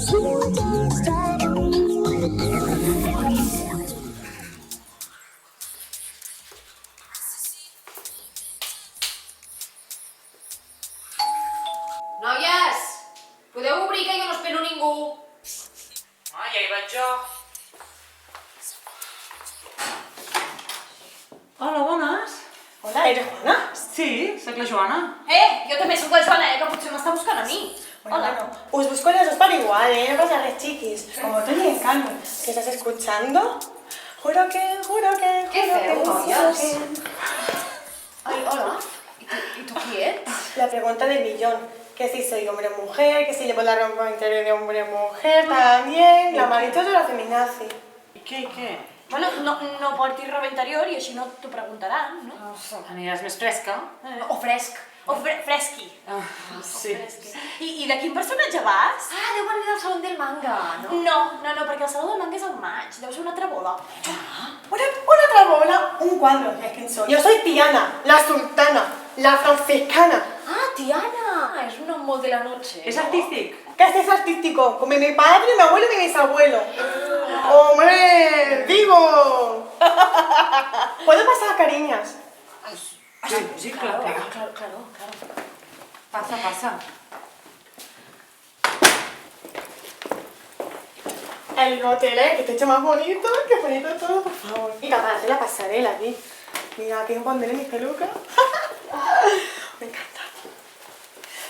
Noies! Podeu obrir que jo no espero ningú? Ja hi vaig jo. Hola, bones. Hola, eres Juana? Sí, sóc la Joana. Jo també sóc la Joana, que potser m'està buscant a mi. Hola. Bueno, os busco las dos para igual, no pasa res, chiquis. Como Tony en Carmen. ¿Qué estás escuchando? Juro que, Què juro feu, que, noies? juro que... Ai, hola. I tu qui ets? La pregunta del millón. Que si soy hombre o mujer, que si llevo la ropa interior de hombre o mujer, también. La maricha de la feminazi. I què? Bueno, no portis roba interior i així no t'ho preguntaran, no? Aniràs més fresca? O fresc. O fresqui. Sí. I de quin personatge vas? Ah, deu venir del Salón del Manga, no? No, perquè el Saló del Manga és al maig. Deu ser una altra boda. Una otra bola, un cuadro. Es que soy. Yo soy Tiana, la sultana, la franciscana. Ah, Tiana! És un nom molt de la noche. És artístic? ¿Qué es artístico? Como mi padre, mi abuelo y mi bisabuelo. ¡Hombre! ¡Digo! ¿Puedo pasar, cariñas? Sí, claro. Claro. Passa. El hotel, que te he hecho más bonito, que bonito todo, por favor. Y capaz de la pasarela aquí. Mira, aquí pondré mis pelucas. Me encanta.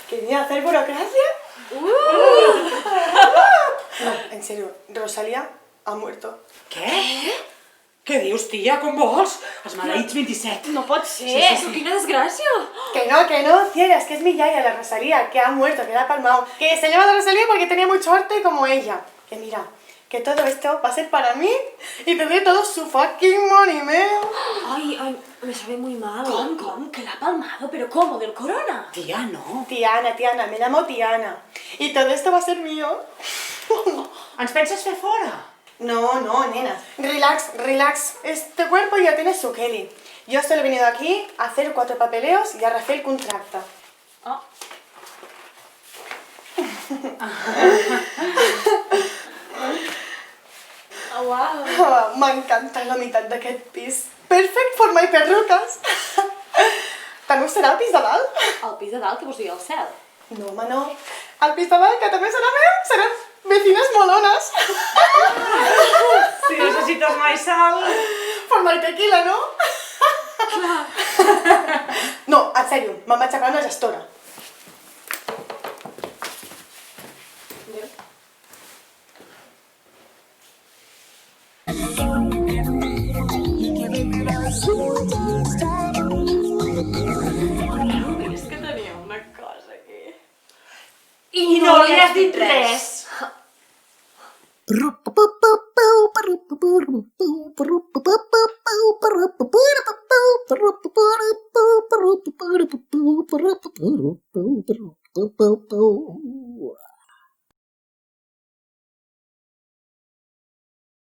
Quería hacer burocracia. No, en serio, Rosalía ha muerto. Què? Què dius, tia? Com vols? Els maleïts 27. No pot ser! Sí. Quina desgràcia! Que no, ciela, es que es mi yaya, la Rosalía, que ha muerto, que la ha palmado. Que se llama Rosalía porque tenía mucho arte como ella. Que mira, que todo esto va a ser para mí y tendré todo su fucking money, man. Ay, me sabe muy mal. ¿Cómo? ¿Que la ha palmado? ¿Pero cómo? ¿Del corona? Tia, no. Tiana, me llamo Tiana. Y todo esto va a ser mío. Ens penses fer fora? No, nena. Relax. Este cuerpo ya tiene su Kelly. Yo solo he venido aquí a hacer 4 papeleos y a refer el contracte. Oh. Oh, wow. Oh, m'encanta la meitat d'aquest pis. Perfect for my perruques. També serà el pis de dalt? Al pis de dalt, què vols dir? Al cel? No, home, no. El pis de dalt, que també serà meu, seran vecines molones. Si necessites mai sal. For my tequila, no? No, en sèrio, me'n vaig acabar una gestora. És que tenia una cosa aquí. I no li has dit res. Purr,